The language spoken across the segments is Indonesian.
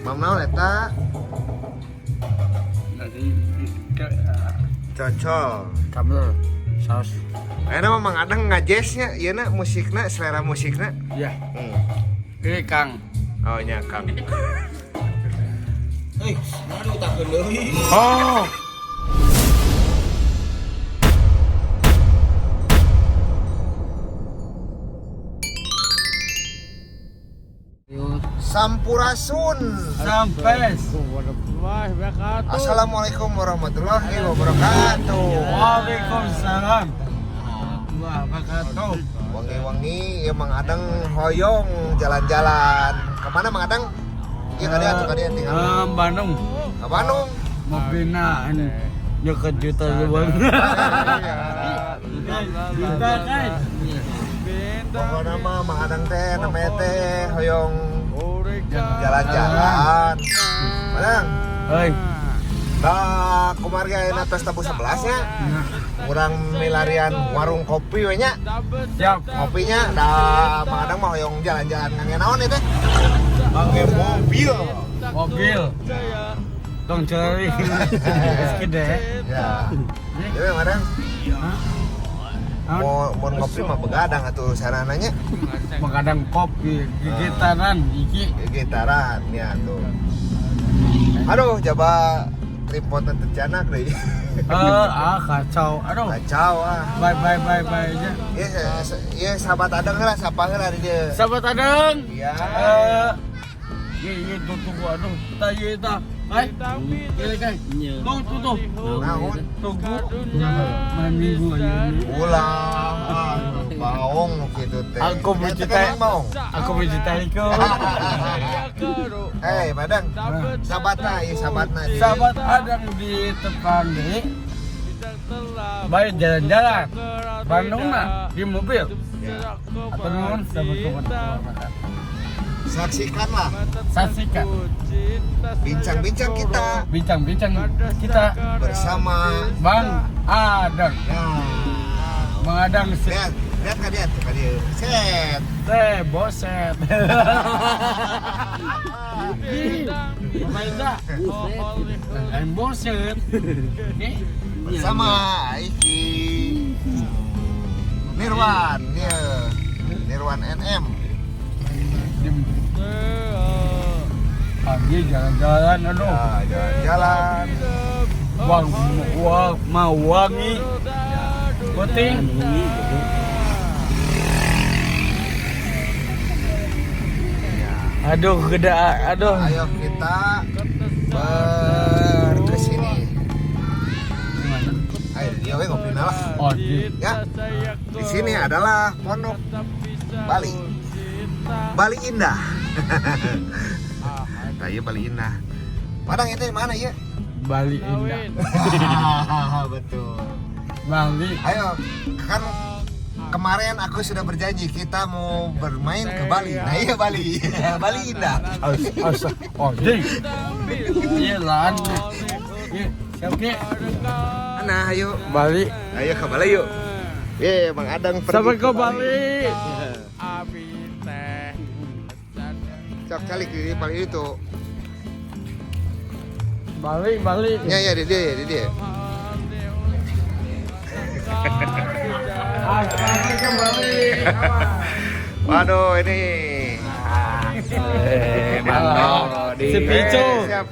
Mam naon eta? Cocol. Kabel saus. Ayeuna Mang Adang ngajesnya, ieu na musikna, selera musikna. Iya. Ini Kang. Oh nya Kang. Aduh takut deui. Oh. Sampurasun. Sampai. Assalamualaikum warahmatullahi wabarakatuh. Waalaikumsalam. Wabarakatuh. Wangi-wangi ya Mang Adang hoyong jalan-jalan. Kemana Mang Adang? Iya kadian tinggal. Bandung. Ke Bandung. Mobilnya ini nyeket juta doang. Juta kan? Pokoknya mah Mang Adang teh namanya teh hoyong jalan-jalan. Madang. Hei. Dah kumarga enak pesta bu 11 nya. Kurang milarian warung kopi we nya. Siap. Kopinya dah Mang Adang mah hoyong jalan-jalan ngangge naon itu? Ngangge mobil. Mobil. Tong cari. Gede. Ya. Jadi Mang Adang mau ngopi mah begadang atuh sarananya. Mengadang kopi, gigitaran, iki. Gitaran ya tuh. Aduh, coba tripodnya tercanak deh. Kacau. Aduh. Kacau ah. Bye aja. Iya sahabat Adang lah, siapa lah dia. Sahabat Adang. Iya. Iya tunggu aduh. Tanya. Hai. Ini kan. Tuh. Naon? Tunggu. Malam minggu aja. Ulang. Baong gitu teh. Aku mencintai. Aku mencintai kau. Hei, Badang. Sahabatna, iya sahabatna. Sahabat Adang di depan nih. Baik jalan-jalan. Bandung mah di mobil. Atau nuhun sahabat makan. Saksikanlah Saksikan bincang-bincang kita bersama bersama Bang Adang. Bang Adang lihat kan dia set. Boset. Mainda. Lain boset. Bersama Iki Nirwan NM. Pagi jalan-jalan aduh. Ya, jalan-jalan. Mau wangi. Puting. Aduh, gede. Aduh. Ayo kita kesini. Ayo dia we ngopi lah. Oh, Ya. Di sini adalah Pondok Bali Indah. Kayak Bali Indah. Padang itu di mana ya? Bali Indah. Betul. Bali. Ayo, kan kemarin aku sudah berjanji kita mau bermain ke Bali. Nah iya Bali. Bali Indah. Oh, ding. Iya lan. Siap ke? Nah, ayo Bali. Ayo ke Bali yuk. Bang Adang pergi. Sampai ke Bali. Cak kali ke Bali itu. Bali. Ya di dia. Ke Bali. Waduh ini. Mantap. Si Pico. Siap.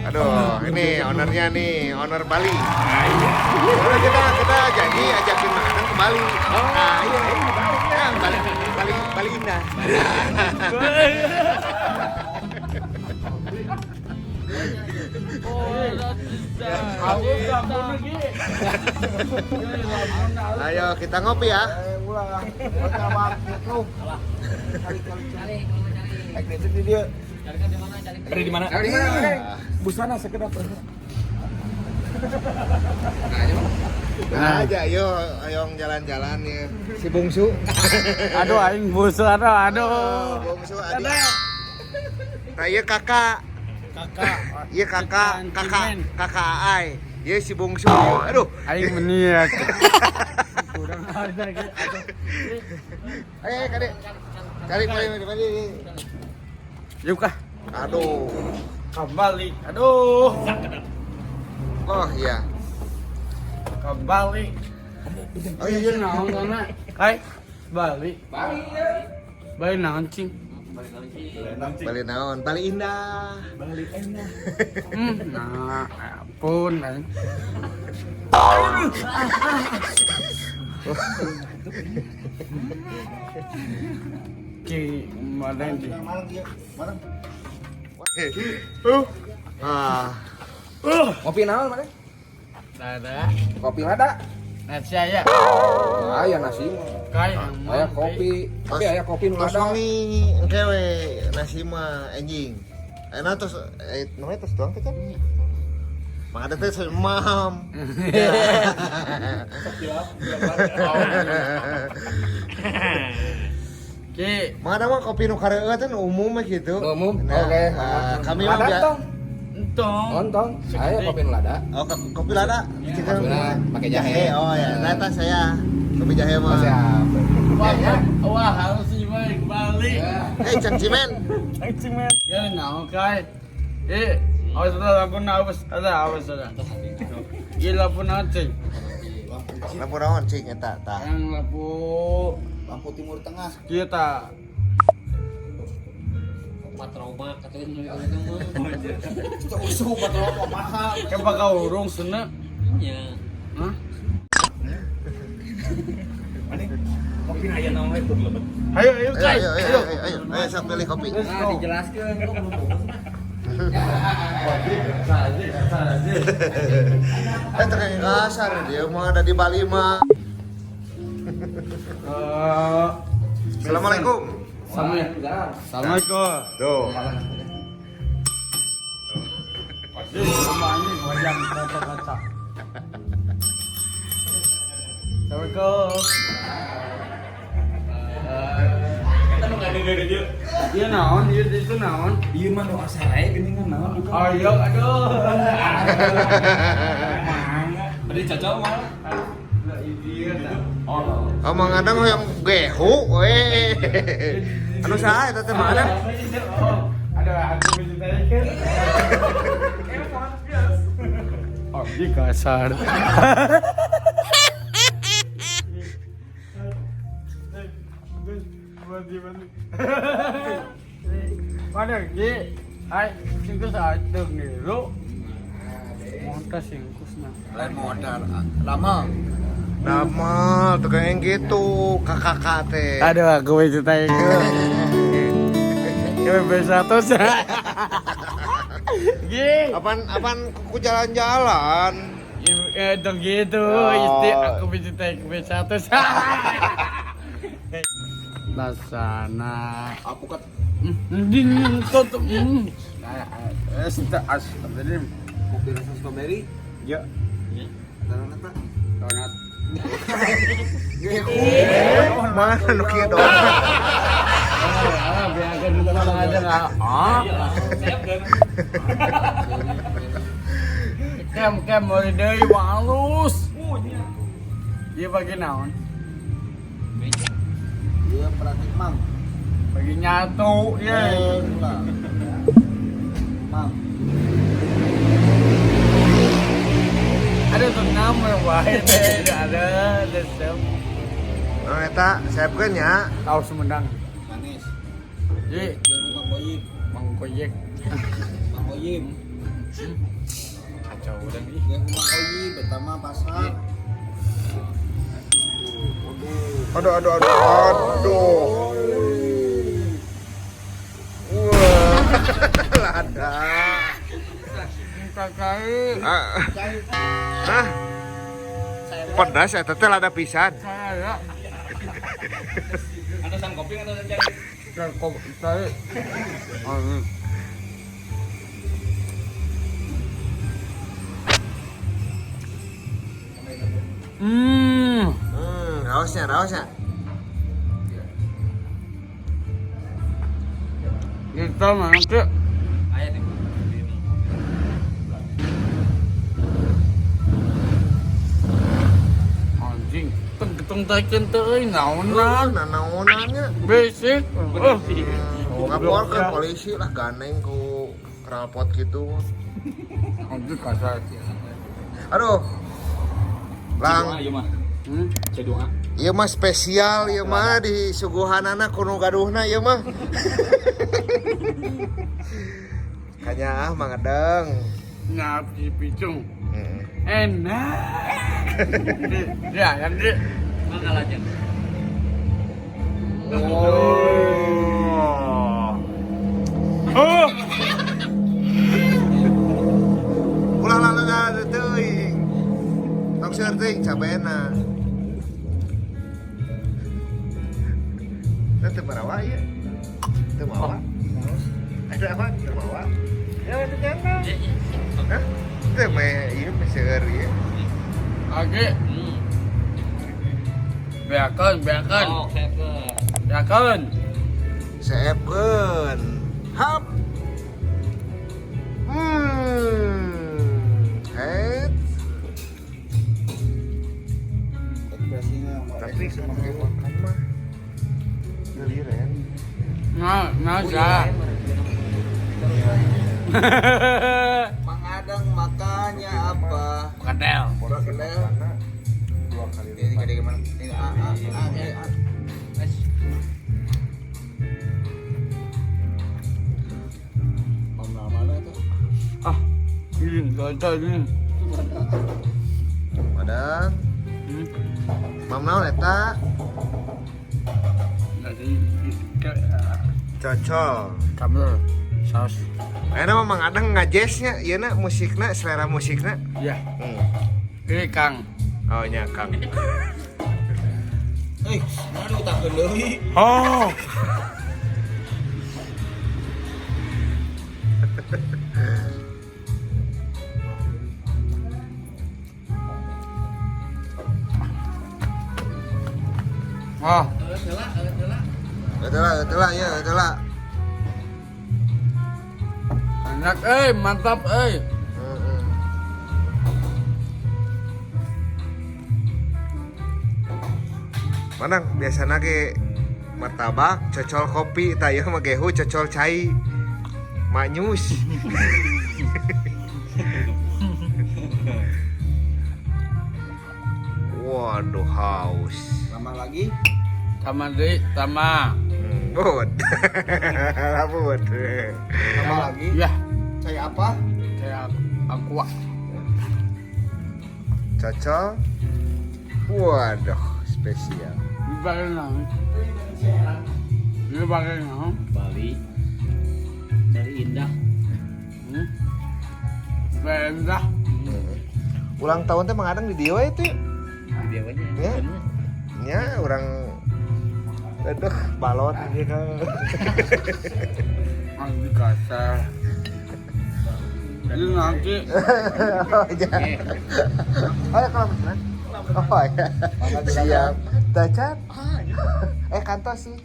Aduh, ini ownernya nih, owner Bali. Nah, kita janji ajakin Mang Adang ke Bali. Nah, iya. Bali Indah. Ayo kita ngopi ya. Cari di mana? Busana sekedap. Nah aja, ayo jalan-jalan ya. Si Bungsu. Aduh, aing busu aduh. Bungsu adik. Nah, iya kakak. Iya kakak Ai. Iya si Bungsu. Aduh, Aing meniak. Kurang ada gitu. Ayo, Kadek. Cari. Yuk ah. Aduh. Kembali. Aduh. Oh iya. Kembali. Oh iya. Iya naon kana? Hai. Bali. Bali naon cing? Bali naon? Bali indah. Nah, ampun. Ki, mana di? Ah. Kopi naon mana? Ada. Kopi ada. Nasi aya. Aya nasi. Kayak Aya kopi. Tapi aya kopi nu Tos ada. wangi engke we nasi mah anjing. Enak tos namanya tos doang teh kan. Mah ada teh semam. Ki, Mah ada mah kopi nu kareueut teh nu umum mah gitu. Umum. Nah, Oke. kami mah Lada tong. entong. Ontong. Aya kopi nu lada. Oh, kopi lada. Kita Kopi pakai jahe. Oh ya, ternyata saya kopi jahe Oh, mah. siap. Wah, harus sih kembali. Cang cimen. Ya naon kai. Awas ada lampu awas ada. Gila pun cing. Lampu naon cing eta tah. Yang Lampu timur tengah. kita Patrauma katanya itu mah. Usuh patrauma mahal. ke bakal urung sana. Iya. Hah? Kopi aya naon we tuh lebet. Ayo kai. Ayo, sok pilih kopi. Nah, dijelaskan kok belum. Terkait kasar dia mah ada di Bali mah. Assalamualaikum. Assalamualaikum. Tuh. Ini wajang kaca-kaca. Assalamualaikum. Kita nu ngade-ngade dia. Iya naon, iya itu naon. Ieu mah nu asarae geuningan naon. Ayo, aduh. Bari cocok mah. Oh, mangadang yang gehu we. Anu saha eta teh mana? Ada aku mencintai. Oh, ini kasar. Mana ye? Hai, singkus aja nih, lu. Montas singkusnya. Lain modal. Lama. Nama tuh kayak gitu kakak teh. Aduh, aku mencintai itu. Kita bersatu sah. Gih. Apaan ku jalan-jalan. Dong gitu, isti aku mencintai bersatu sah. Lasana. Apukat. Dingin tutup. Astagfirullahaladzim. Kopi rasa strawberry. Ya, Naon eta? donat. Mana nu kieu dong? Biarkan dulu aja nggak. Kem mau dari halus. Dia bagi naon? Dia praktik mang. Bagi nyatu, ya. Mang. Ada tuh nama wae teh, ada desem. Nah eta siapkeun nya. Tahu Sumedang. Manis. Ji, Dia Mang Boyim. Mang Koyek. Mang Boyim. Kacau udah nih. Dia Mang Boyim pertama pasar. Aduh. Wah. Lada. Kakak, Hah? Pedas eta teh lada pisan. saya Ada sang kopi atau sang saya. Raosnya. Kita mana ke? Aya di Anjing, ketong taken teh naon lah. Naonannya. Basic. Ngaporkeun polisi lah ganeng ku knalpot gitu. Anjir kasar. Aduh. Lang. Ayo mah. Hmm? Cedua. Ieu mah spesial ieu mah di suguhanana kuno gaduhna ieu mah. Kanya mangadeng. Nyap si picung. Heeh. Enak. Ya, kan dia. Makalah aja. Oh. Ulah lalu teuing. Tong seur teuing cabena. Teu marawa ieu. Teu mawa. Ada apa? Teu mawa. Ya teu kena. Hah? Teu mah ieu mah seur ieu. Oke. Beakeun. Oh, keker. Beakeun. Seepkeun. Hap. Het. Ekspresinya Tapi pakai makan mah geliran. Nah, sa. Mangadang makannya apa? Kadel. Kedel. 2 kali Ini gede gimana? Ini Om lama itu. Ah, ini gajah ini. Padang. Mam naon eta? Jadi Cocol. kabel saus. Ayeuna mah mangadang ngajesnya, ieu na musikna, selera musikna. Ya, ini Kang. Oh nya Kang. Aduh takut deui. Oh. Oh, Euteula ya, euteula. enak mantap Heeh. Manang biasana ge martabak, cocol kopi, tah ieu mah gehu cocol cai. Manyus. Waduh haus. Lama lagi. sama deh sama. Bud. Bud. Lama lagi. Ya, Saya apa? kayak aqua. Cocol. Waduh, spesial. Ini pakai naon? Ini pakai naon? Bali dari Indah. Berendah. Ulang tahun teh mangadang di dieu we teh. Dia banyak. Ya. Nya urang aduh balon ieu kan. Anjir kasar. Ini nanti Ayo kalau beneran. Oh ya. Siap. Dacat. Kantos sih.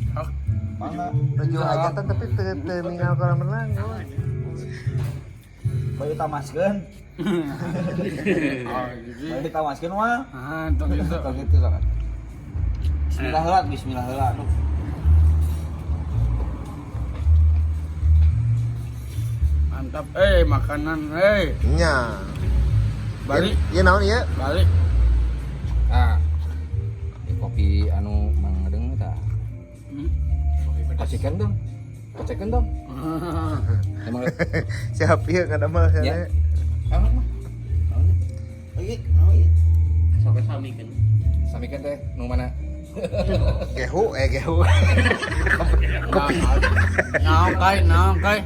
Mana? Tujuh hajatan tapi teu ninggal kolam renang. Bayu tamaskeun. oh gitu. Bayu tamaskeun mah. Ah, itu gitu. Tong gitu sangat. Bismillah heula, bismillah heula. Mantap makanan Nya. balik Ieu naon ieu? balik. Ah, kopi anu mangadeng tah. Koceken dong. Koceken dong. Emang Siap ieu ngadamel ya. sana. Emang mah. Lagi. Sampai sami kan. Samikeun teh nu mana? Gehu. Kopi. Naon kai.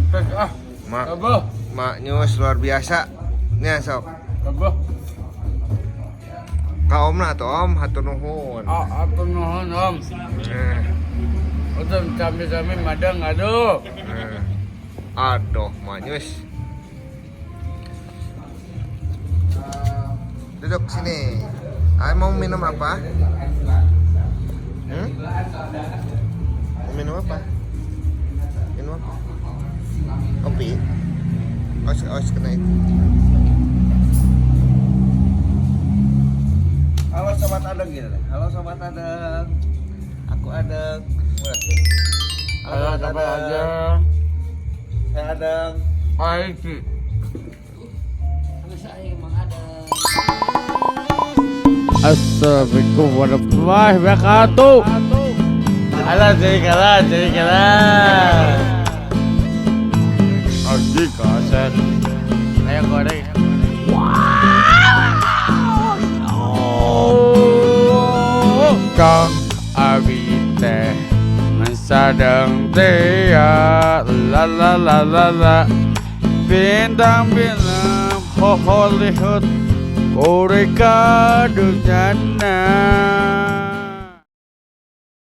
Mpes Mak, Keboh. mak nyus luar biasa. Nya sok. Keboh. Ka omna atuh om, hatur nuhun. Aku nuhun om. Eh, Udah kami madang aduh. Aduh, manyus. Duduk sini. Ay mau minum apa? Mau minum apa? Minum apa? Kopi. Os kena itu. Halo sobat adeng gitu. Halo sobat adeng. Adeng. Ada apa aja? Saya Adeng. Aiki. Kami saya emang ada. Assalamualaikum warahmatullahi wabarakatuh. Alah jadi kalah. Anjing kaset. Ayo goreng. Wow. Kang Abi teh mensadang tea la la la la la bintang Hollywood mereka dunyana.